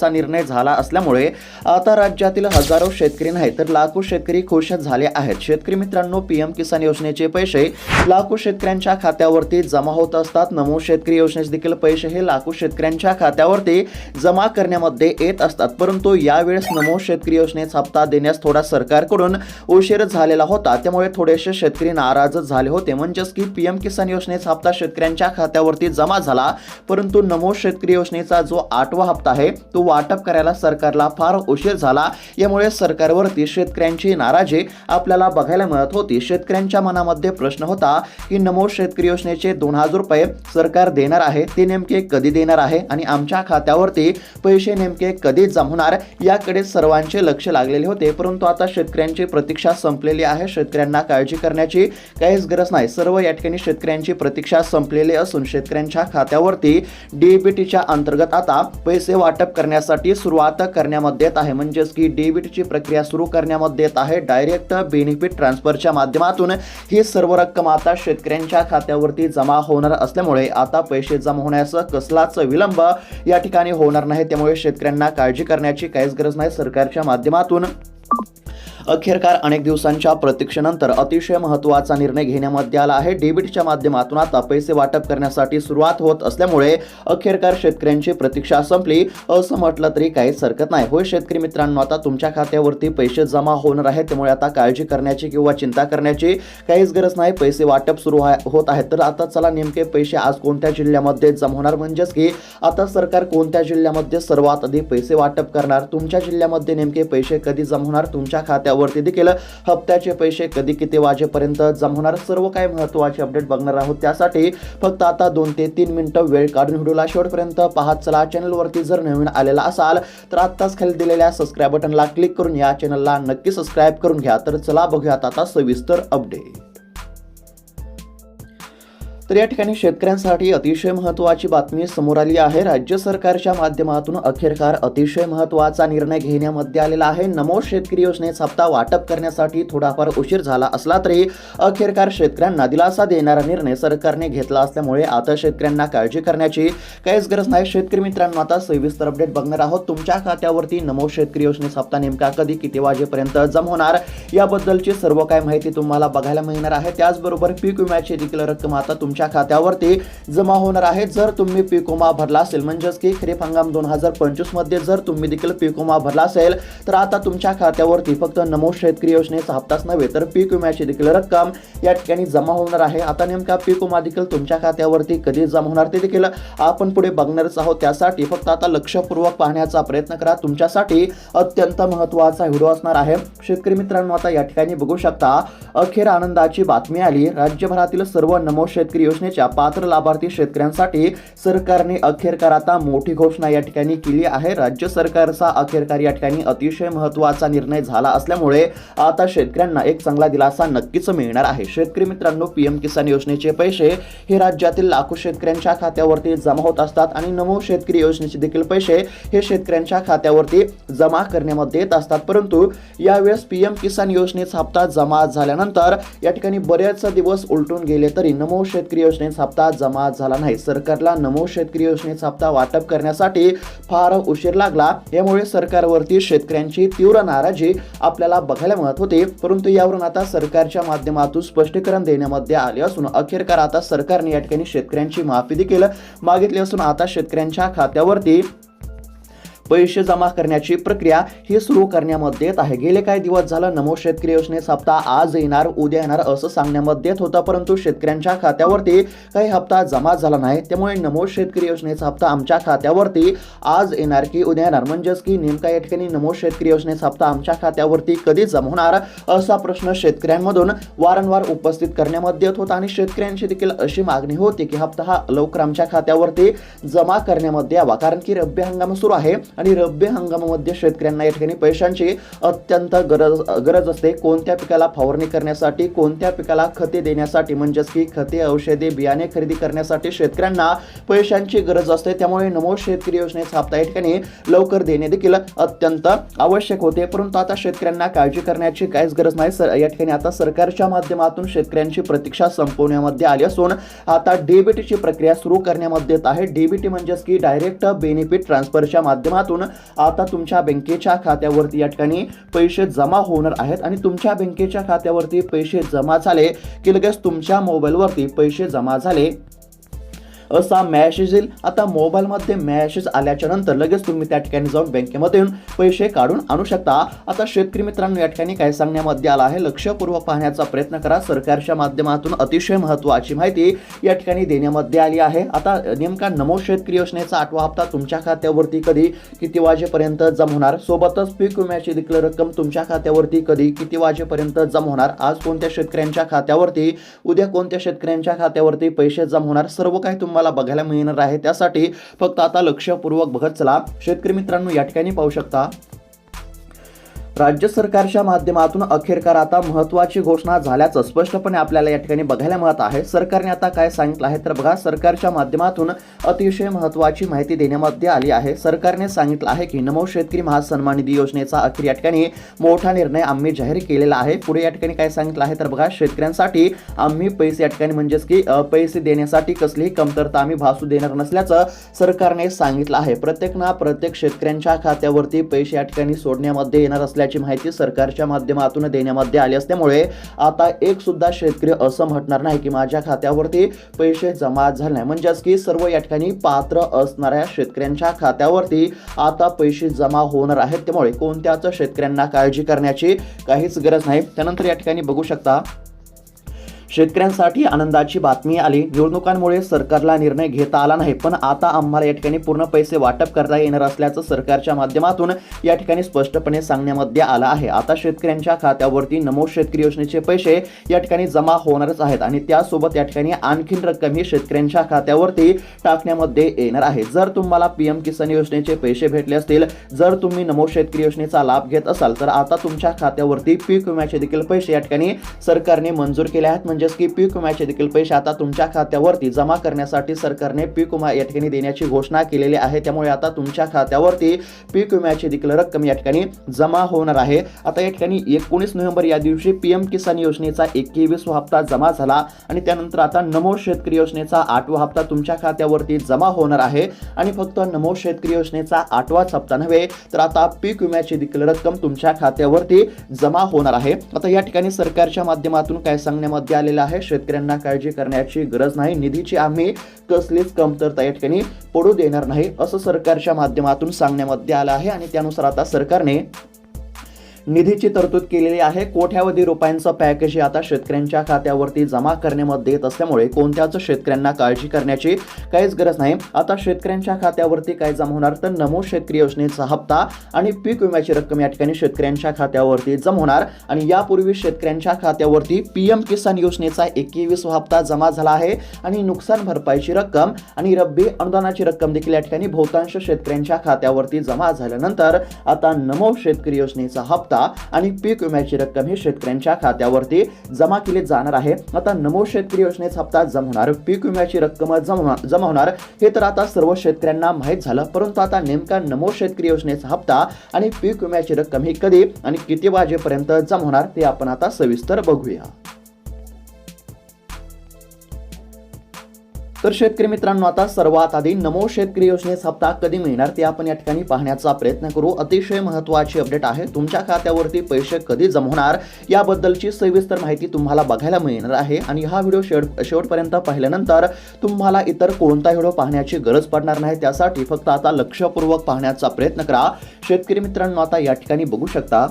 चा निर्णय झाला असल्यामुळे आता राज्यातील हजारो शेतकरी नाही तर लाखो शेतकरी खुश झाले आहेत। शेतकरी मित्रांनो, पीएम किसान योजनेचे पैसे लाखो शेतकऱ्यांच्या खात्यावरती जमा होत असतात। नमो शेतकरी योजनेचे देखील पैसे हे लाखो शेतकऱ्यांच्या खात्यावरती जमा करण्यामध्ये येत असतात, परंतु यावेळेस नमो शेतकरी योजनेचा हप्ता देण्यास थोडा सरकारकडून उशीर झालेला होता, त्यामुळे थोडेसे शेतकरी नाराज झाले होते। म्हणजेच की पीएम किसान योजनेचा हप्ता शेतकऱ्यांच्या खात्यावरती जमा झाला, परंतु नमो शेतकरी योजनेचा जो 8वा हप्ता आहे तो वाटप करायला सरकारला फार उशीर झाला। यामुळे सरकारवरती शेतकऱ्यांची नाराजी आपल्याला बघायला मिळत होती। शेतकऱ्यांच्या मनामध्ये प्रश्न होता की नमो शेतकरी योजनेचे 2000 रुपये सरकार देणार आहे, ते नेमके कधी देणार आहे आणि आमच्या खात्यावरती पैसे नेमके कधी जमा होणार याकडे सर्वांचे लक्ष लागलेले होते। परंतु आता शेतकऱ्यांची प्रतीक्षा संपलेली आहे। शेतकऱ्यांना काळजी करण्याची काहीच गरज नाही। सर्व या ठिकाणी शेतकऱ्यांची प्रतीक्षा संपलेली असून शेतकऱ्यांच्या खात्यावरती डीबीटीच्या अंतर्गत आता पैसे वाटप करण्यासाठी सुरुवात करण्यामध्ये येत आहे। म्हणजेच की डीबीटीची प्रक्रिया सुरू करण्यामध्ये येत आहे। डायरेक्ट बेनिफिट ट्रान्सफरच्या माध्यमातून ही सर्व रक्कम आता शेतकऱ्यांच्या खात्यावरती जमा होणार असल्यामुळे आता पैसे जमा होण्यास कसलाच विलंब या ठिकाणी होणार नाही। त्यामुळे शेतकऱ्यांना काळजी करण्याची काहीच गरज नाही। सरकारच्या माध्यमातून अखेरकार अनेक दिवसांच्या प्रतीक्षेनंतर अतिशय महत्त्वाचा निर्णय घेण्यामध्ये आला आहे। डीबीटीच्या माध्यमातून आता पैसे वाटप करण्यासाठी सुरुवात होत असल्यामुळे अखेरकार शेतकऱ्यांची प्रतीक्षा संपली असं म्हटलं तरी काहीच हरकत नाही। होय शेतकरी मित्रांनो, आता तुमच्या खात्यावरती पैसे जमा होणार आहेत, त्यामुळे आता काळजी करण्याची किंवा चिंता करण्याची काहीच गरज नाही। पैसे वाटप सुरू होत आहे, तर आता चला नेमके पैसे आज कोणत्या जिल्ह्यामध्ये जमा होणार, म्हणजेच की आता सरकार कोणत्या जिल्ह्यामध्ये सर्वात आधी पैसे वाटप करणार, तुमच्या जिल्ह्यामध्ये नेमके पैसे कधी जमा होणार, तुमच्या खात्यावरती देखील हप्त्याचे पैसे कधी किती वाजेपर्यंत जमा होणार, सर्व काही महत्त्वाचे अपडेट बघणार आहोत। त्यासाठी फक्त आता 2 ते 3 मिनिटं वेळ काढून व्हिडिओला शेवटपर्यंत पाहत चला। चॅनलवरती जर नवीन आलेला असाल तर आत्ताच खाली दिलेल्या सबस्क्राईब बटनला क्लिक करून या चॅनलला नक्की सबस्क्राईब करून घ्या। तर चला बघूयात आता सविस्तर अपडेट। तर या ठिकाणी शेतकऱ्यांसाठी अतिशय महत्त्वाची बातमी समोर आली आहे। राज्य सरकारच्या माध्यमातून अखेरकार अतिशय महत्त्वाचा निर्णय घेण्यामध्ये आलेला आहे। नमो शेतकरी योजनेचा हप्ता वाटप करण्यासाठी थोडाफार उशीर झाला असला तरी अखेरकार शेतकऱ्यांना दिलासा देणारा निर्णय सरकारने घेतला असल्यामुळे आता शेतकऱ्यांना काळजी करण्याची काहीच गरज नाही। शेतकरी मित्रांनो, आता सविस्तर अपडेट बघणार आहोत। तुमच्या खात्यावरती नमो शेतकरी योजनेचा हप्ता नेमका कधी किती वाजेपर्यंत जमा होणार याबद्दलची सर्व काही माहिती तुम्हाला बघायला मिळणार आहे। त्याचबरोबर पीक विम्याची देखील रक्कम आता तुमच्या खात्यावरती जमा होणार आहे। जर तुम्ही पीक विमा भरला असेल, म्हणजेच की खरीप हंगाम 2025 मध्ये जर तुम्ही देखील पीक विमा भरला असेल तर आता तुमच्या खात्यावरती फक्त नमो शेतकरी योजनेचा हप्ताच नव्हे तर पीक विम्याची देखील रक्कम या ठिकाणी जमा होणार आहे। आता नेमका पीक विमा देखील तुमच्या खात्यावरती कधी जमा होणार ते देखील आपण पुढे बघणारच आहोत। त्यासाठी फक्त आता लक्षपूर्वक पाहण्याचा प्रयत्न करा। तुमच्यासाठी अत्यंत महत्त्वाचा व्हिडिओ असणार आहे। शेतकरी मित्रांनो, आता या ठिकाणी बघू शकता अखेर आनंदाची बातमी आली। राज्यभरातील सर्व नमो शेतकरी योजनेच्या पात्र लाभार्थी शेतकऱ्यांसाठी सरकारने अखेरकार आता मोठी घोषणा या ठिकाणी केली आहे। राज्य सरकारचा अखेरकार या ठिकाणी अतिशय महत्त्वाचा निर्णय झाला असल्यामुळे आता शेतकऱ्यांना एक चांगला दिलासा नक्कीच मिळणार आहे। शेतकरी मित्रांनो, पीएम किसान योजनेचे पैसे हे राज्यातील लाखो शेतकऱ्यांच्या खात्यावरती जमा होत असतात आणि नमो शेतकरी योजनेचे देखील पैसे हे शेतकऱ्यांच्या खात्यावरती जमा करण्यामध्ये येत असतात, परंतु यावेळेस पीएम किसान योजनेचा हप्ता जमा झाल्यानंतर या ठिकाणी बरेच दिवस उलटून गेले तरी नमो शेतकरी योजनेचा हप्ता जमा झाला नाही। सरकारला नमो शेतकरी योजनेचा हप्ता वाटप करण्यासाठी फार उशीर लागला। यामुळे सरकारवरती शेतकऱ्यांची तीव्र नाराजी आपल्याला बघायला मिळत होती, परंतु यावरून आता सरकारच्या माध्यमातून स्पष्टीकरण देण्यामध्ये आले असून अखेरकार आता सरकारने या ठिकाणी शेतकऱ्यांची माफी देखील मागितली असून आता शेतकऱ्यांच्या खात्यावरती पैसे जमा करण्याची प्रक्रिया ही सुरू करण्यामध्ये येत आहे। गेले काही दिवस झालं नमो शेतकरी योजनेचा हप्ता आज येणार उद्या येणार असं सांगण्यामध्ये येत होतं, परंतु शेतकऱ्यांच्या खात्यावरती काही हप्ता जमा झाला नाही। त्यामुळे नमो शेतकरी योजनेचा हप्ता आमच्या खात्यावरती आज येणार की उद्या येणार, म्हणजेच की नेमका या ठिकाणी नमो शेतकरी योजनेचा हप्ता आमच्या खात्यावरती कधी जमा होणार असा प्रश्न शेतकऱ्यांमधून वारंवार उपस्थित करण्यामध्ये येत होता आणि शेतकऱ्यांची देखील अशी मागणी होती की हप्ता हा लवकर आमच्या खात्यावरती जमा करण्यामध्ये यावा, कारण की रब्बी हंगाम सुरू आहे आणि रब्बी हंगामामध्ये शेतकऱ्यांना या ठिकाणी पैशांची अत्यंत गरज असते। कोणत्या पिकाला फवारणी करण्यासाठी, कोणत्या पिकाला खते देण्यासाठी, म्हणजेच की खते, औषधे, बियाणे खरेदी करण्यासाठी शेतकऱ्यांना पैशांची गरज असते। त्यामुळे नमो शेतकरी योजनेचा हप्ता या ठिकाणी लवकर देणे देखील अत्यंत आवश्यक होते, परंतु आता शेतकऱ्यांना काळजी करण्याची काहीच गरज नाही। या ठिकाणी आता सरकारच्या माध्यमातून शेतकऱ्यांची प्रतीक्षा संपवण्यामध्ये आली असून आता डीबीटीची प्रक्रिया सुरू करण्यामध्ये येत आहे। डीबीटी म्हणजेच की डायरेक्ट बेनिफिट ट्रान्सफरच्या माध्यमातून माध्यमातून आता तुमच्या बँकेच्या खात्यावरती या ठिकाणी पैसे जमा होणार आहेत आणि तुमच्या बँकेच्या खात्यावरती पैसे जमा झाले की लगेच तुमच्या मोबाईलवरती पैसे जमा झाले असा मेसेज येईल। आता मोबाईलमध्ये मेसेज आल्याच्या नंतर लगेच तुम्ही त्या ठिकाणी जाऊन बँकेमधून पैसे काढून आणू शकता। आता शेतकरी मित्रांनो या ठिकाणी काय सांगण्यामध्ये आलं आहे लक्षपूर्वक पाहण्याचा प्रयत्न करा। सरकारच्या माध्यमातून अतिशय महत्त्वाची माहिती या ठिकाणी देण्यामध्ये आली आहे। आता नेमका नमो शेतकरी योजनेचा 8वा हप्ता तुमच्या खात्यावरती कधी किती वाजेपर्यंत जमा होणार, सोबतच पीक विम्याची देखील रक्कम तुमच्या खात्यावरती कधी किती वाजेपर्यंत जमा होणार, आज कोणत्या शेतकऱ्यांच्या खात्यावरती, उद्या कोणत्या शेतकऱ्यांच्या खात्यावरती पैसे जमा होणार, सर्व काही तुम्हाला बघायला मिळणार आहे। त्यासाठी फक्त आता लक्षपूर्वक बघत चला। शेतकरी मित्रांनो या ठिकाणी पाहू शकता राज्य सरकारच्या माध्यमातून अखेरकार आता महत्त्वाची घोषणा झाल्याचं स्पष्टपणे आपल्याला या ठिकाणी बघायला मिळत आहे। सरकारने आता काय सांगितलं आहे तर बघा, सरकारच्या माध्यमातून अतिशय महत्त्वाची माहिती देण्यामध्ये आली आहे। सरकारने सांगितलं आहे की नमो शेतकरी महासन्मान निधी योजनेचा अखेर या ठिकाणी मोठा निर्णय आम्ही जाहीर केलेला आहे। पुढे या ठिकाणी काय सांगितलं आहे तर बघा, शेतकऱ्यांसाठी आम्ही पैसे या ठिकाणी म्हणजेच की पैसे देण्यासाठी कसलीही कमतरता आम्ही भासू देणार नसल्याचं सरकारने सांगितलं आहे। प्रत्येक शेतकऱ्यांच्या खात्यावरती पैसे या ठिकाणी सोडण्यामध्ये येणार असल्याची माहिती सरकारच्या माध्यमातून देण्यामध्ये आली असल्यामुळे आता एक सुद्धा शेतकरी असं म्हणणार नाही की माझ्या खात्यावरती पैसे जमा झाले नाही। म्हणजेच की सर्व या ठिकाणी पात्र असणाऱ्या शेतकऱ्यांच्या खात्यावरती आता पैसे जमा होणार आहेत। त्यामुळे कोणत्याच शेतकऱ्यांना काळजी करण्याची काहीच गरज नाही। त्यानंतर या ठिकाणी बघू शकता शेतकऱ्यांसाठी आनंदाची बातमी आली। निवडणुकांमुळे सरकारला निर्णय घेता आला नाही, पण आता आम्हाला या ठिकाणी पूर्ण पैसे वाटप करता येणार असल्याचं सरकारच्या माध्यमातून या ठिकाणी स्पष्टपणे सांगण्यामध्ये आलं आहे। आता शेतकऱ्यांच्या खात्यावरती नमो शेतकरी योजनेचे पैसे या ठिकाणी जमा होणारच आहेत आणि त्यासोबत या ठिकाणी आणखीन रक्कम ही शेतकऱ्यांच्या खात्यावरती टाकण्यामध्ये येणार आहे। जर तुम्हाला पीएम किसान योजनेचे पैसे भेटले असतील, जर तुम्ही नमो शेतकरी योजनेचा लाभ घेत असाल तर आता तुमच्या खात्यावरती पीक विम्याचे देखील पैसे या ठिकाणी सरकारने मंजूर केले आहेत। म्हणजेच की पीक विम्याचे देखील पैसे आता तुमच्या खात्यावरती जमा करण्यासाठी सरकारने पीक विमा या ठिकाणी देण्याची घोषणा केलेली आहे। त्यामुळे आता तुमच्या खात्यावरती पीक विम्याची देखील रक्कम या ठिकाणी जमा होणार आहे। आता या ठिकाणी 19 नोव्हेंबर या दिवशी पीएम किसान योजनेचा 21वा हप्ता जमा झाला आणि त्यानंतर आता नमो शेतकरी योजनेचा 8वा हप्ता तुमच्या खात्यावरती जमा होणार आहे आणि फक्त नमो शेतकरी योजनेचा 8वाच हप्ता नव्हे तर आता पीक विम्याची देखील रक्कम तुमच्या खात्यावरती जमा होणार आहे। आता या ठिकाणी सरकारच्या माध्यमातून काय सांगण्यामध्ये आले आहे, शेतकऱ्यांना काळजी करण्याची गरज नाही, निधीची आम्ही कसलीच कमतरता या ठिकाणी पडू देणार नाही असं सरकारच्या माध्यमातून सांगण्यामध्ये आलं आहे आणि त्यानुसार आता सरकारने निधीची तरतूद केलेली आहे। कोट्यावधी रुपयांचं पॅकेज आता शेतकऱ्यांच्या खात्यावरती जमा करण्यामध्ये येत असल्यामुळे कोणत्याच शेतकऱ्यांना काळजी करण्याची काहीच गरज नाही। आता शेतकऱ्यांच्या खात्यावरती काय जमा होणार तर नमो शेतकरी योजनेचा हप्ता आणि पीक विम्याची रक्कम या ठिकाणी शेतकऱ्यांच्या खात्यावरती जमा होणार आणि यापूर्वी शेतकऱ्यांच्या खात्यावरती पीएम किसान योजनेचा 21वा हप्ता जमा झाला आहे आणि नुकसान भरपाईची रक्कम आणि रब्बी अनुदानाची रक्कम देखील या ठिकाणी बहुतांश शेतकऱ्यांच्या खात्यावरती जमा झाल्यानंतर आता नमो शेतकरी योजनेचा हप्ता आणि पीक विम्याची रक्कम ही शेतकऱ्यांच्या खात्यावरती जमा केली जाणार आहे। आता नमो शेतकरी योजनेचा हप्ता जमा होणार, पीक विम्याची रक्कम जमा होणार हे तर आता सर्व शेतकऱ्यांना माहीत झालं, परंतु आता नेमका नमो शेतकरी योजनेचा हप्ता आणि पीक विम्याची रक्कम ही कधी आणि किती वाजेपर्यंत जमा होणार ते आपण आता सविस्तर बघूया। तर शेतकरी मित्रांनो आता सर्वात आधी नमो शेतकरी योजनेचा हप्ता कधी मिळणार ते आपण या ठिकाणी पाहण्याचा प्रयत्न करू। अतिशय महत्त्वाची अपडेट आहे, तुमच्या खात्यावरती पैसे कधी जमा होणार याबद्दलची सविस्तर माहिती तुम्हाला बघायला मिळणार आहे आणि हा व्हिडिओ शेवटपर्यंत पाहिल्यानंतर तुम्हाला इतर कोणता व्हिडिओ पाहण्याची गरज पडणार नाही। त्यासाठी फक्त आता लक्षपूर्वक पाहण्याचा प्रयत्न करा। शेतकरी मित्रांनो आता या ठिकाणी बघू शकता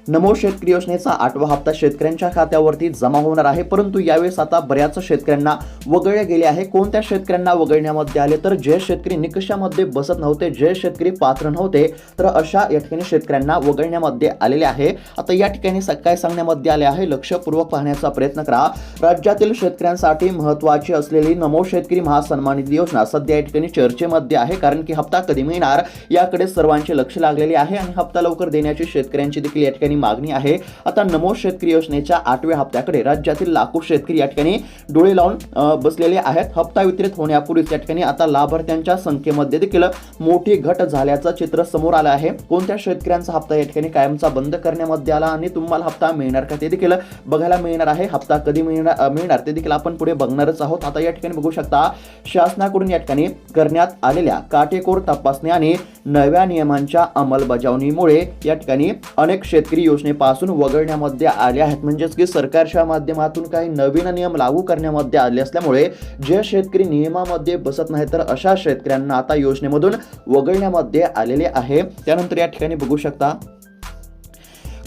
नमो शेतकरी योजनेचा 8वा हप्ता शेतकऱ्यांच्या खात्यावरती जमा होणार आहे, परंतु यावेळेस आता बऱ्याच शेतकऱ्यांना वगळले गेले आहे। कोणत्या शेतकऱ्यांना वगळण्यामध्ये आले तर जे शेतकरी निकषामध्ये बसत नव्हते, जे शेतकरी पात्र नव्हते, तर अशा या ठिकाणी शेतकऱ्यांना वगळण्यामध्ये आलेले आहे। आता या ठिकाणी काय सांगण्यामध्ये आले आहे लक्षपूर्वक पाहण्याचा प्रयत्न करा। राज्यातील शेतकऱ्यांसाठी महत्त्वाची असलेली नमो शेतकरी महासन्मान निधी योजना सध्या या ठिकाणी चर्चेमध्ये आहे, कारण की हप्ता कधी मिळणार याकडे सर्वांचे लक्ष लागलेले आहे आणि हप्ता लवकर देण्याची शेतकऱ्यांची देखील या ठिकाणी ठिकाणी मागणी आहे। आता नमो शेतकरी योजनेच्या 8व्या हप्त्याकडे राज्यातील लाखो शेतकरी या ठिकाणी डोळे लावून बसलेले आहेत। हप्ता वितरित होण्यापूर्वीच या ठिकाणी आता लाभार्थ्यांच्या संख्येमध्ये देखील मोठी घट झाल्याचं चित्र समोर आलं आहे। कोणत्या शेतकऱ्यांचा हप्ता या ठिकाणी कायमचा बंद करण्यामध्ये आला आणि तुम्हाला हप्ता मिळणार का ते देखील बघायला मिळणार आहे। हप्ता कधी मिळणार ते देखील आपण पुढे बघणारच आहोत। आता या ठिकाणी बघू शकता शासनाकडून या ठिकाणी करण्यात आलेल्या काटेकोर तपासणी आणि नव्या नियमांच्या अंमलबजावणीमुळे या ठिकाणी अनेक शेतकरी योजनेपासून वगळण्यामध्ये आले आहेत। म्हणजेच की सरकारच्या माध्यमातून काही नवीन नियम लागू करण्यामध्ये आले असल्यामुळे जे शेतकरी नियमामध्ये बसत नाही तर अशा शेतकऱ्यांना आता योजनेमधून वगळण्यामध्ये आलेले आहे। त्यानंतर या ठिकाणी बघू शकता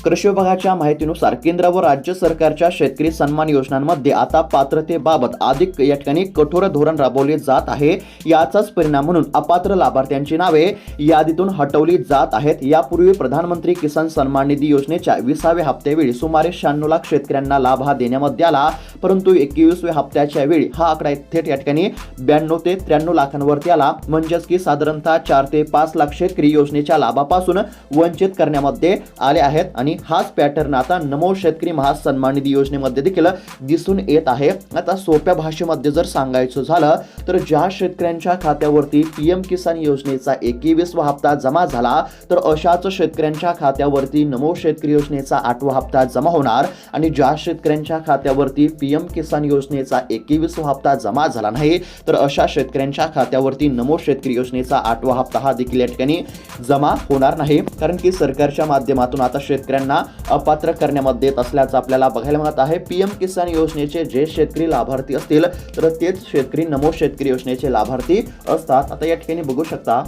कृषी विभागाच्या माहितीनुसार केंद्र व राज्य सरकारच्या शेतकरी सन्मान योजनांमध्ये आता पात्रतेबाबत अधिक या ठिकाणी कठोर धोरण राबवले जात आहे। याचाच परिणाम म्हणून अपात्र लाभार्थ्यांची नावे यादीतून हटवली जात आहेत। यापूर्वी प्रधानमंत्री किसान सन्मान निधी योजनेच्या 20व्या हप्त्यावेळी सुमारे 96 लाख शेतकऱ्यांना लाभ हा देण्यामध्ये आला, परंतु 21व्या हप्त्याच्या वेळी हा आकडा थेट या ठिकाणी 92 ते 93 लाखांवरती आला। म्हणजेच की साधारणतः 4 ते 5 लाख शेतकरी योजनेच्या लाभापासून वंचित करण्यामध्ये आले आहेत आणि हाच पॅटर्न आता नमो शेतकरी महासन्मान निधी योजनेमध्ये देखील दिसून येत आहे। आता सोप्या भाषेमध्ये जर सांगायचं झालं तर ज्या शेतकऱ्यांच्या खात्यावरती पीएम किसान योजनेचा 21वा हप्ता जमा झाला तर अशाच शेतकऱ्यांच्या खात्यावरती नमो शेतकरी योजनेचा 8वा हप्ता जमा होणार आणि ज्या शेतकऱ्यांच्या खात्यावरती पीएम किसान योजनेचा 21वा हप्ता जमा झाला नाही तर अशा शेतकऱ्यांच्या खात्यावरती नमो शेतकरी योजनेचा 8वा हप्ता हा देखील या ठिकाणी जमा होणार नाही, कारण की सरकारच्या माध्यमातून आता शेतकऱ्यांना अपात्र करण्यामध्ये येत असल्याचं आपल्याला बघायला मिळत आहे। पीएम किसान योजनेचे जे शेतकरी लाभार्थी असतील तर तेच शेतकरी नमो शेतकरी योजनेचे लाभार्थी असतात। आता या ठिकाणी बघू शकता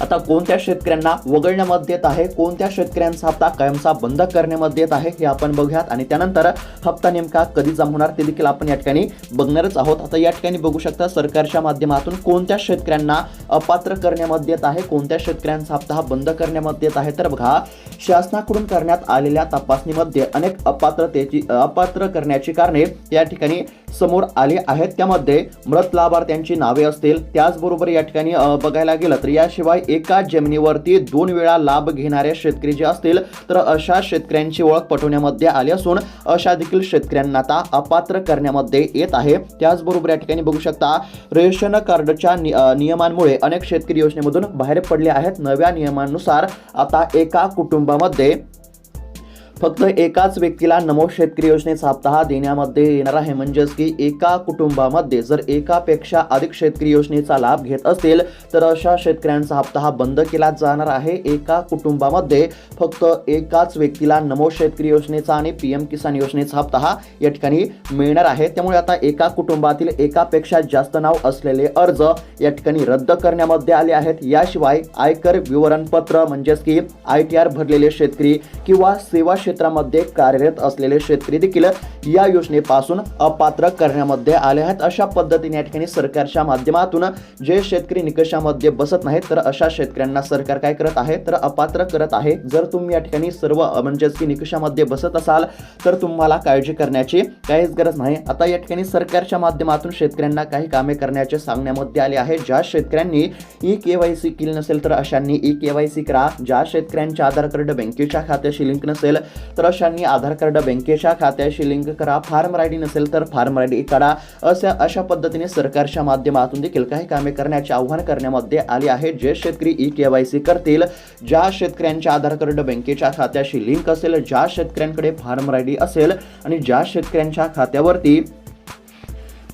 आता कोणत्या शेतकऱ्यांना वगळण्यामध्ये येत आहे, कोणत्या शेतकऱ्यांचा हप्ता कायमचा बंद करण्यामध्ये येत आहे हे आपण बघूयात आणि त्यानंतर हप्ता नेमका कधी जमा होणार ते देखील आपण या ठिकाणी बघणारच आहोत। आता या ठिकाणी बघू शकता सरकारच्या माध्यमातून कोणत्या शेतकऱ्यांना अपात्र करण्यामध्ये येत आहे, कोणत्या शेतकऱ्यांचा हप्ता हा बंद करण्यामध्ये येत आहे। तर बघा शासनाकडून करण्यात आलेल्या तपासणीमध्ये अनेक अपात्र करण्याची कारणे या ठिकाणी समोर आली आहेत। त्यामध्ये मृत लाभार्थ्यांची नावे असतील, त्याचबरोबर या ठिकाणी बघायला गेलं तर याशिवाय एका जमिनीवरती 2 वेळा लाभ घेणारे शेतकरी जे असतील तर अशा शेतकऱ्यांची ओळख पटवण्यामध्ये आली असून अशा देखील शेतकऱ्यांना आता अपात्र करण्यामध्ये येत आहे। त्याचबरोबर या ठिकाणी बघू शकता रेशन कार्डच्या नियमांमुळे अनेक शेतकरी योजनेमधून बाहेर पडले आहेत। नव्या नियमांनुसार आता एका कुटुंबामध्ये फक्त एकाच व्यक्तीला नमो शेतकरी योजनेचा हप्ता हा देण्यामध्ये येणार आहे। म्हणजेच की एका कुटुंबामध्ये जर एकापेक्षा अधिक शेतकरी योजनेचा लाभ घेत असतील तर अशा शेतकऱ्यांचा हप्ता हा बंद केला जाणार आहे। एका कुटुंबामध्ये फक्त एकाच व्यक्तीला नमो शेतकरी योजनेचा आणि पीएम किसान योजनेचा हप्ता हा या ठिकाणी मिळणार आहे। त्यामुळे आता एका कुटुंबातील एकापेक्षा जास्त नाव असलेले अर्ज या ठिकाणी रद्द करण्यामध्ये आले आहेत। याशिवाय आयकर विवरणपत्र म्हणजेच की ITR भरलेले शेतकरी किंवा सेवा क्षेत्रामध्ये कार्यरत असलेले शेतकरी देखील या योजनेपासून अपात्र करण्यामध्ये आले आहेत। अशा पद्धतीने या ठिकाणी सरकारच्या माध्यमातून जे शेतकरी निकषामध्ये बसत नाहीत तर अशा शेतकऱ्यांना सरकार काय करत आहे तर अपात्र करत आहे। जर तुम्ही या ठिकाणी सर्व म्हणजेच की निकषामध्ये बसत असाल तर तुम्हाला काळजी करण्याची काहीच गरज नाही। आता या ठिकाणी सरकारच्या माध्यमातून शेतकऱ्यांना काही कामे करण्याचे सांगण्यामध्ये आले आहे। ज्या शेतकऱ्यांनी KYC केली नसेल तर अशांनी KYC करा। ज्या शेतकऱ्यांचे आधार कार्ड बँकेच्या खात्याशी लिंक नसेल तर अशांनी आधार कार्ड बँकेच्या खात्याशी लिंक करा। फार्मर ID नसेल तर फार्मर ID काढा। अशा पद्धतीने सरकारच्या माध्यमातून देखील काही कामे करण्याचे आव्हान करण्यामध्ये आले आहे। जे शेतकरी KYC करतील, ज्या शेतकऱ्यांच्या आधार कार्ड बँकेच्या खात्याशी लिंक असेल, ज्या शेतकऱ्यांकडे फार्मर ID असेल आणि ज्या शेतकऱ्यांच्या खात्यावरती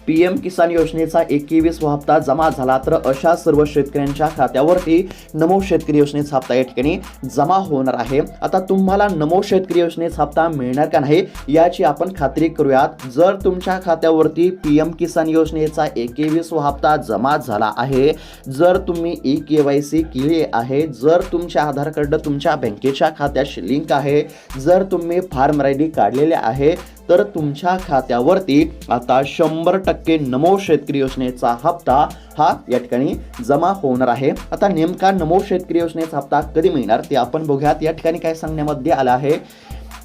पीएम किसान योजनेचा 21वा हप्ता जमा झाला तर अशा सर्व शेतकऱ्यांच्या खात्यावरती नमो शेतकरी योजनेचा हप्ता या ठिकाणी जमा होणार आहे। आता तुम्हाला नमो शेतकरी योजनेचा हप्ता मिळणार का नाही याची आपण खात्री करूयात। जर तुमच्या खात्यावरती पीएम किसान योजनेचा 21वा हप्ता जमा झाला आहे, जर तुम्ही KYC केली आहे, जर तुमचे आधार कार्ड तुमच्या बँकेच्या खात्याशी लिंक आहे, जर तुम्ही फार्मर ID काढलेले आहे तर तुमच्या खात्यावरती आता 100% नमो शेतकरी योजनेचा हप्ता हा या ठिकाणी जमा होणार आहे। आता नेमका नमो शेतकरी योजनेचा हप्ता कधी मिळणार ते आपण बघूयात। या ठिकाणी काय सांगण्यामध्ये आलं आहे,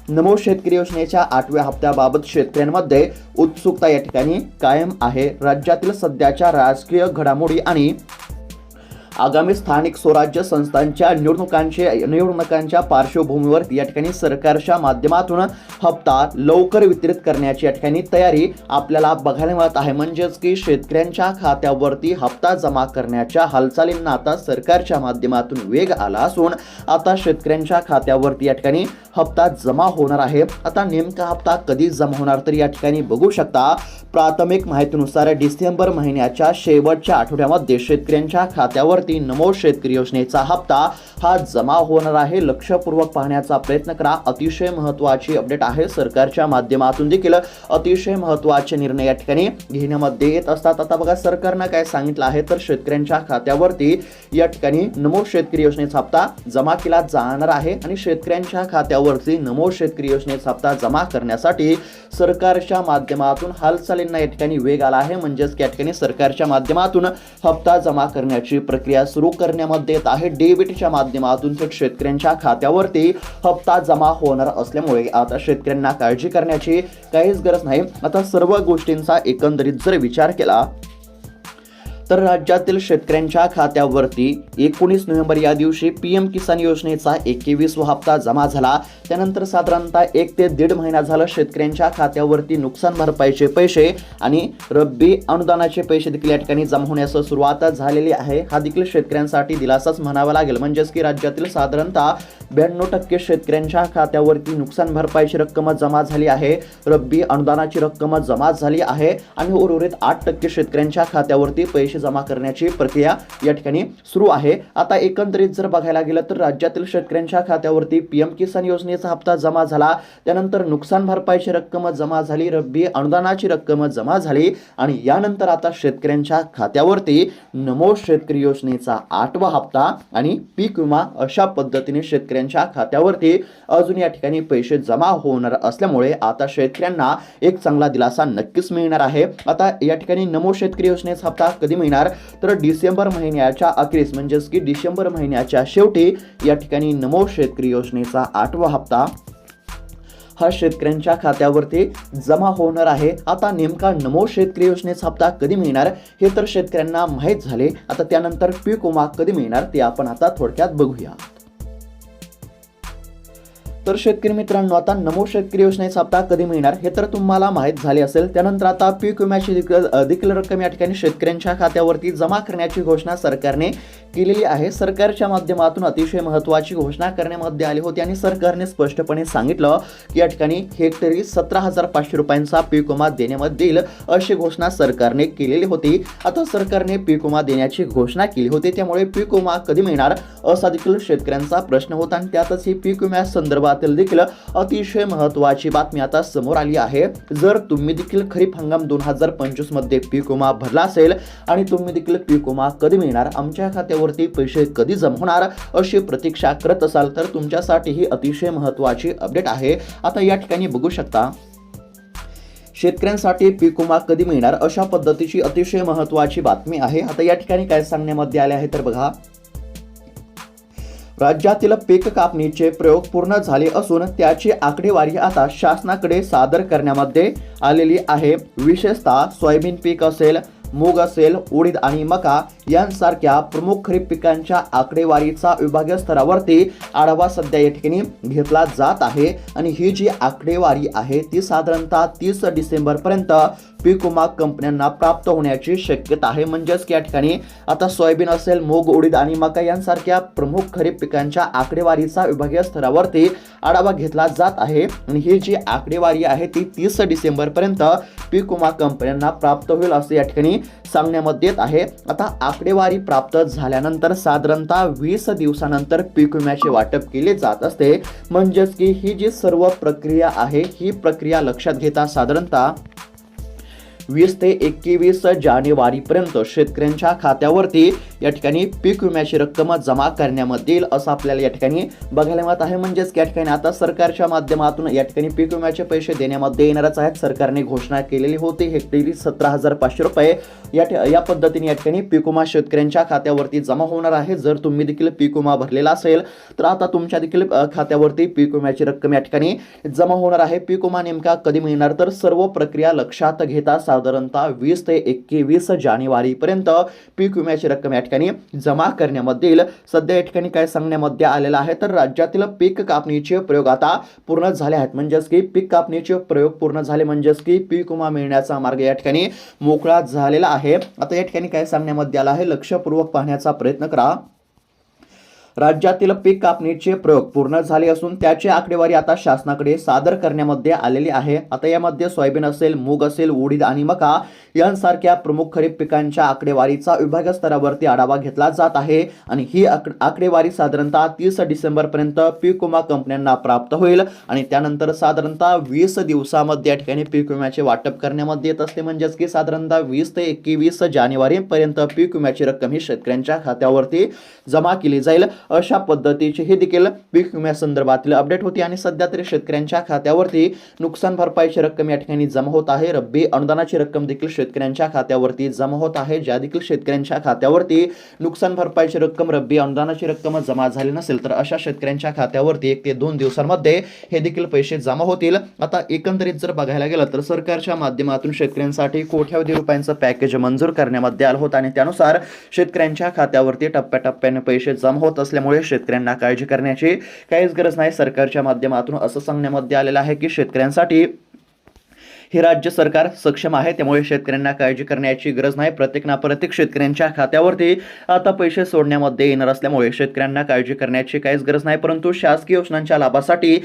नमो शेतकरी योजनेच्या 8व्या हप्त्याबाबत शेतकऱ्यांमध्ये उत्सुकता या ठिकाणी कायम आहे। राज्यातील सध्याच्या राजकीय घडामोडी आणि आगामी स्थानिक स्वराज्य संस्थांच्या निवडणुकांच्या पार्श्वभूमीवर या ठिकाणी सरकारच्या माध्यमातून हप्ता लवकर वितरित करण्याची या ठिकाणी तयारी आपल्याला बघायला मिळत आहे। म्हणजेच की शेतकऱ्यांच्या खात्यावरती हप्ता जमा करण्याच्या हालचालींना आता सरकारच्या माध्यमातून वेग आला असून आता शेतकऱ्यांच्या खात्यावरती या ठिकाणी हप्ता जमा होणार आहे। आता नेमका हप्ता कधी जमा होणार तर या ठिकाणी बघू शकता, प्राथमिक माहितीनुसार डिसेंबर महिन्याच्या शेवटच्या आठवड्यामध्ये शेतकऱ्यांच्या खात्यावरती नमो शेतकरी योजनेचा हप्ता हा जमा होणार आहे। लक्षपूर्वक पाहण्याचा प्रयत्न करा, अतिशय महत्त्वाची अपडेट आहे। सरकारच्या माध्यमातून देखील अतिशय महत्त्वाचे निर्णय या ठिकाणी घेण्यामध्ये येत असतात। आता बघा सरकारनं काय सांगितलं आहे तर शेतकऱ्यांच्या खात्यावरती या ठिकाणी नमो शेतकरी योजनेचा हप्ता जमा केला जाणार आहे आणि शेतकऱ्यांच्या खात्यावरती नमो शेतकरी योजनेचा हप्ता जमा करण्यासाठी सरकारच्या माध्यमातून हालचालींना या ठिकाणी वेग आला आहे। म्हणजेच या ठिकाणी सरकारच्या माध्यमातून हप्ता जमा करण्याची प्रक्रिया सुरू करण्यामध्ये येत आहे। डेबिटच्या माध्यमातून थेट शेतकऱ्यांच्या खात्यावरती हप्ता जमा होणार असल्यामुळे आता शेतकऱ्यांना काळजी करण्याची काहीच गरज नाही। आता सर्व गोष्टींचा एकंदरीत जर विचार केला तर राज्यातील शेतकऱ्यांच्या खात्यावरती 19 नोव्हेंबर या दिवशी पीएम किसान योजनेचा 21वा हप्ता जमा झाला। त्यानंतर साधारणतः 1 ते 1.5 महिना झाला शेतकऱ्यांच्या खात्यावरती नुकसान भरपाईचे पैसे आणि रब्बी अनुदानाचे पैसे देखील या ठिकाणी जमा होण्यास सुरुवात झालेली आहे। हा देखील शेतकऱ्यांसाठी दिलासाच म्हणावा लागेल। म्हणजेच की राज्यातील साधारणतः 92% शेतकऱ्यांच्या खात्यावरती नुकसान भरपाईची रक्कम जमा झाली आहे, रब्बी अनुदानाची रक्कम जमा झाली आहे आणि उर्वरित 8% शेतकऱ्यांच्या खात्यावरती पैसे जमा करण्याची प्रक्रिया या ठिकाणी सुरू आहे। आता एकंदरीत जर बघायला गेलं तर राज्यातील शेतकऱ्यांच्या खात्यावरती पीएम किसान योजनेचा हप्ता जमा झाला, त्यानंतर नुकसान भरपाईची रक्कम जमा झाली, रब्बी अनुदानाची रक्कम जमा झाली आणि यानंतर आता शेतकऱ्यांच्या खात्यावरती नमो शेतकरी योजनेचा 8वा हप्ता आणि पीक विमा अशा पद्धतीने शेतकऱ्यांच्या खात्यावरती अजून या ठिकाणी पैसे जमा होणार असल्यामुळे आता शेतकऱ्यांना एक चांगला दिलासा नक्कीच मिळणार आहे। आता या ठिकाणी नमो शेतकरी योजनेचा हप्ता कधी मिळणार तर डिसेंबर महिन्याच्या अखेरीस म्हणजेच की डिसेंबर महिन्याच्या शेवटी या ठिकाणी नमो शेतकरी योजनेचा 8वा हप्ता हा शेतकऱ्यांच्या खात्यावरती जमा होणार आहे। आता नेमका नमो शेतकरी योजनेचा हप्ता कधी मिळणार हे तर शेतकऱ्यांना माहीत झाले। आता त्यानंतर पीक विमा कधी मिळणार ते आपण आता थोडक्यात बघूया। तर शेतकरी मित्रांनो, आता नमो शेतकरी योजनेचा हप्ता कधी मिळणार हे तर तुम्हाला माहीत झाले असेल। त्यानंतर आता पीक विम्याची देखील रक्कम या ठिकाणी शेतकऱ्यांच्या खात्यावरती जमा करण्याची घोषणा सरकारने केलेली आहे। सरकारच्या माध्यमातून अतिशय महत्त्वाची घोषणा करण्यामध्ये आली होती आणि सरकारने स्पष्टपणे सांगितलं की या ठिकाणी हेक्टरी 17,500 रुपयांचा पीक विमा देण्यामध्ये येईल अशी घोषणा सरकारने केलेली होती। आता सरकारने पीक विमा देण्याची घोषणा केली होती, त्यामुळे पीक विमा कधी मिळणार असा देखील शेतकऱ्यांचा प्रश्न होता आणि त्यातच ही पीक विम्या संदर्भातील देखील अतिशय महत्त्वाची बातमी आता समोर आली आहे। जर तुम्ही देखील खरीप हंगाम 2025 मध्ये पीक विमा भरला असेल आणि तुम्ही देखील पीक विमा कधी मिळणार, आमच्या खात्यावरती पैसे कधी जमा होणार अशी प्रतीक्षा करत असाल तर तुमच्यासाठी ही अतिशय महत्त्वाची अपडेट आहे। आता या ठिकाणी बघू शकता, शेतकऱ्यांसाठी पीक विमा कधी मिळणार अशा पद्धतीची अतिशय महत्त्वाची बातमी आहे। आता या ठिकाणी काय सांगण्यामध्ये आले आहे तर बघा, राज्यातील पीक कापणीचे प्रयोग पूर्ण झाले असून त्याची आकडेवारी आता शासनाकडे सादर करण्यामध्ये आलेली आहे। विशेषतः सोयाबीन पीक असेल, मूग असेल, उडीद आणि मका यांसारख्या प्रमुख खरीप पिकांच्या आकडेवारीचा विभागीय स्तरावरती आढावा सध्या या ठिकाणी घेतला जात आहे आणि ही जी आकडेवारी आहे ती साधारणतः 30 डिसेंबर पर्यंत पीक विमा कंपन्यांना प्राप्त होण्याची शक्यता आहे। म्हणजेच की या ठिकाणी आता सोयाबीन असेल, मूग, उडीद आणि मका यांसारख्या प्रमुख खरीप पिकांच्या आकडेवारीचा विभागीय स्तरावरती आढावा घेतला जात आहे आणि ही जी आकडेवारी आहे ती 30 डिसेंबर पर्यंत पीक विमा कंपन्यांना प्राप्त होईल असे या ठिकाणी सांगण्यामध्ये येत आहे। आता आकडेवारी प्राप्त झाल्यानंतर साधारणतः 20 दिवसानंतर पीक विम्याचे वाटप केले जात असते। म्हणजेच की ही जी सर्व प्रक्रिया आहे ही प्रक्रिया लक्षात घेता साधारणतः 20 ते 21 जानेवारीपर्यंत शेतकऱ्यांच्या खात्यावरती या ठिकाणी पीक विम्याची रक्कम जमा करण्यामध्ये येईल असं आपल्याला या ठिकाणी बघायला मिळत आहे। म्हणजेच या ठिकाणी आता सरकारच्या माध्यमातून या ठिकाणी पीक विम्याचे पैसे देण्यामध्ये येणारच आहेत। सरकारने घोषणा केलेली होती हेक्टरी 17,500 रुपये या पद्धतीने या ठिकाणी पीक विमा शेतकऱ्यांच्या खात्यावरती जमा होणार आहे। जर तुम्ही देखील पीक विमा भरलेला असेल तर आता तुमच्या देखील खात्यावरती पीक विम्याची रक्कम या ठिकाणी जमा होणार आहे। पीक विमा नेमका कधी मिळणार तर सर्व प्रक्रिया लक्षात घेता साधारणतः 20 ते 21 जानेवारीपर्यंत पीक विम्याची रक्कम या ठिकाणी जमा करण्यामध्ये येईल. सध्या या ठिकाणी काय सांगण्यामध्ये आलेलं आहे, तर राज्यातील पीक कापणीचे प्रयोग आता पूर्ण झाले आहेत. म्हणजेच की पीक कापणीचे प्रयोग पूर्ण झाले म्हणजेच की पीक विमा मिळण्याचा मार्ग या ठिकाणी मोकळा झालेला आहे. आता या ठिकाणी काय सांगण्यामध्ये आलं आहे, लक्षपूर्वक पाहण्याचा प्रयत्न करा. राज्यातील पीक कापणीचे प्रयोग पूर्ण झाले असून त्याची आकडेवारी आता शासनाकडे सादर करण्यामध्ये आलेली आहे. आता यामध्ये सोयाबीन असेल, मूग असेल, उडीद आणि मका यांसारख्या प्रमुख खरीप पिकांच्या आकडेवारीचा विभाग स्तरावरती आढावा घेतला जात आहे आणि ही आकडेवारी साधारणतः 30 डिसेंबर पर्यंत पीक विमा कंपन्यांना प्राप्त होईल आणि त्यानंतर साधारणतः 20 दिवसामध्ये या ठिकाणी पीक विम्याचे वाटप करण्यामध्ये येत असते. म्हणजेच की साधारणतः 20 ते 21 जानेवारी पर्यंत पीक विम्याची रक्कम ही शेतकऱ्यांच्या खात्यावरती जमा केली जाईल. अशा पद्धतीची ही देखील पीक विम्यासंदर्भातील अपडेट होती आणि सध्या तरी शेतकऱ्यांच्या खात्यावरती नुकसान भरपाईची रक्कम या ठिकाणी जमा होत आहे. रब्बी अनुदानाची रक्कम देखील शेतकऱ्यांच्या खात्यावरती जमा होत आहे. ज्या देखील शेतकऱ्यांच्या खात्यावरती नुकसान भरपाईची रक्कम, रब्बी अनुदानाची रक्कम जमा झाली नसेल तर अशा शेतकऱ्यांच्या खात्यावरती 1 ते 2 दिवसांमध्ये हे देखील पैसे जमा होतील. आता एकंदरीत जर बघायला गेलं तर सरकारच्या माध्यमातून शेतकऱ्यांसाठी कोट्यावधी रुपयांचं पॅकेज मंजूर करण्यामध्ये आलं होतं आणि त्यानुसार शेतकऱ्यांच्या खात्यावरती टप्प्याटप्प्याने पैसे जमा होत असल्यामुळे शेतकऱ्यांना काळजी करण्याची काहीच गरज नाही. सरकारच्या माध्यमातून असं सांगण्यामध्ये आलेलं आहे की शेतकऱ्यांसाठी हे राज्य सरकार सक्षम आहे, त्यामुळे शेतकऱ्यांना काळजी करण्याची गरज नाही. प्रत्येक शेतकऱ्यांच्या खात्यावरती आता पैसे सोडण्यामध्ये येणार असल्यामुळे शेतकऱ्यांना काळजी करण्याची काहीच गरज नाही. परंतु शासकीय योजनांच्या लाभासाठी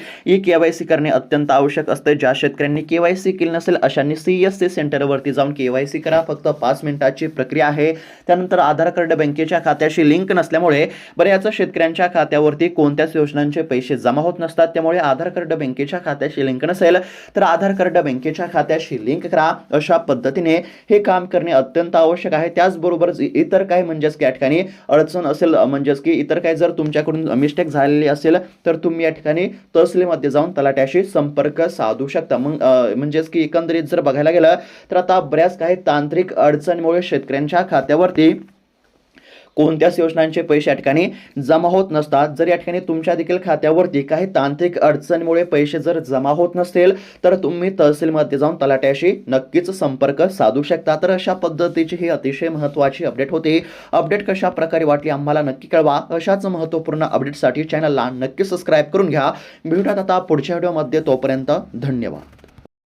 KYC करणे अत्यंत आवश्यक असते. ज्या शेतकऱ्यांनी KYC केली नसेल अशांनी CSC सेंटरवरती जाऊन KYC करा. फक्त 5 मिनिटाची प्रक्रिया आहे. त्यानंतर आधार कार्ड बँकेच्या खात्याशी लिंक नसल्यामुळे बऱ्याच शेतकऱ्यांच्या खात्यावरती कोणत्याच योजनांचे पैसे जमा होत नसतात. त्यामुळे आधार कार्ड बँकेच्या खात्याशी लिंक नसेल तर आधार कार्ड बँकेच्या खात्याशी लिंक करा. अशा पद्धतीने हे काम करणे अत्यंत आवश्यक आहे. त्याचबरोबर इतर काही म्हणजेच या ठिकाणी अडचण असेल, म्हणजेच की इतर काही जर तुमच्याकडून मिस्टेक झालेली असेल तर तुम्ही या ठिकाणी तहसीलमध्ये जाऊन तलाट्याशी संपर्क साधू शकता. म्हणजेच की एकंदरीत जर बघायला गेलं तर आता बऱ्याच काही तांत्रिक अडचणीमुळे शेतकऱ्यांच्या खात्यावरती कोणत्याच योजनांचे पैसे या ठिकाणी जमा होत नसतात. जर या ठिकाणी तुमच्या देखील खात्यावरती काही तांत्रिक अडचणीमुळे पैसे जर जमा होत नसतील तर तुम्ही तहसीलमध्ये जाऊन तलाट्याशी नक्कीच संपर्क साधू शकता. तर अशा पद्धतीची ही अतिशय महत्त्वाची अपडेट होती. अपडेट कशा प्रकारे वाटली आम्हाला नक्की कळवा. अशाच महत्त्वपूर्ण अपडेटसाठी चॅनलला नक्की सबस्क्राईब करून घ्या. भेटूयात आता पुढच्या व्हिडिओमध्ये. तोपर्यंत धन्यवाद.